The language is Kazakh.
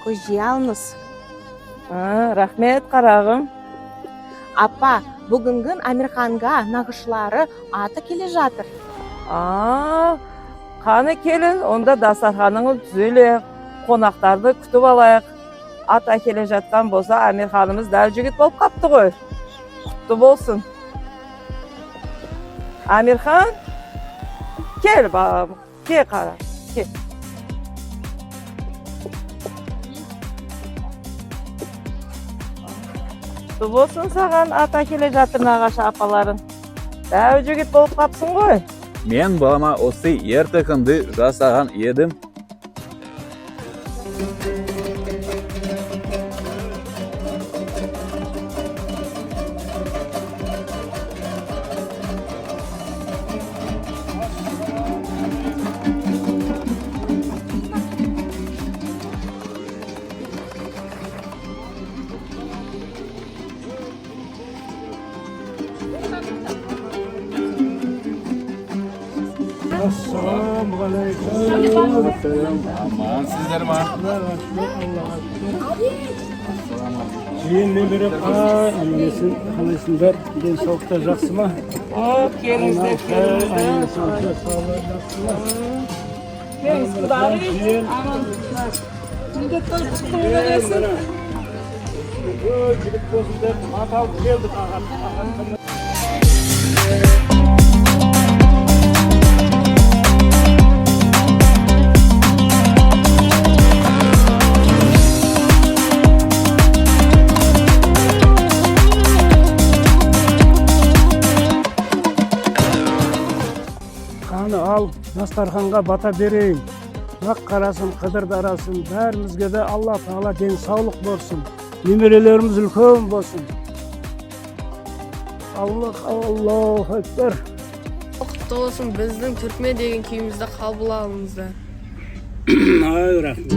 көз жей алыңыз. Рахмет қарағым. Апа, бүгінгі Амирханға нағышлары аты келе жатыр. Қаны келін, онда дастарханыңыз түзеле, қонақтарды күтіп алайық. Ата келе жатқан болса, Амирханымыз дәл жігіт болып қапты ғой. Құтты болсын. Амирхан, кел бабам, кел қара, кел. Құтты болсын саған, ата келе жатыр нағашы апаларың. Дәу жігіт болып қапсың ғой. Мен балама осы ертекінді жасаған едім. Aman sizler var. Жиенмен беріп әңгімесін қалайсыңдар? Денсаулықтар жақсы ма? Келіңіздер, келіңіздер. Келіңіз құдағи. Міндет той шықтың көресің. Жігіт болсыңдар, аталып келдік ағам. Қаны ал, дастарханға бата берейін. Ақ қарасын, қыдыр дарасын, бәрімізге де Алла Тағала денсаулық болсын. Немерелеріміз үлкен болсын. Аллах Акбар. Құтты болсын, біздің түркме деген күйімізді қабыл алыңыздар. Ай, рахмет.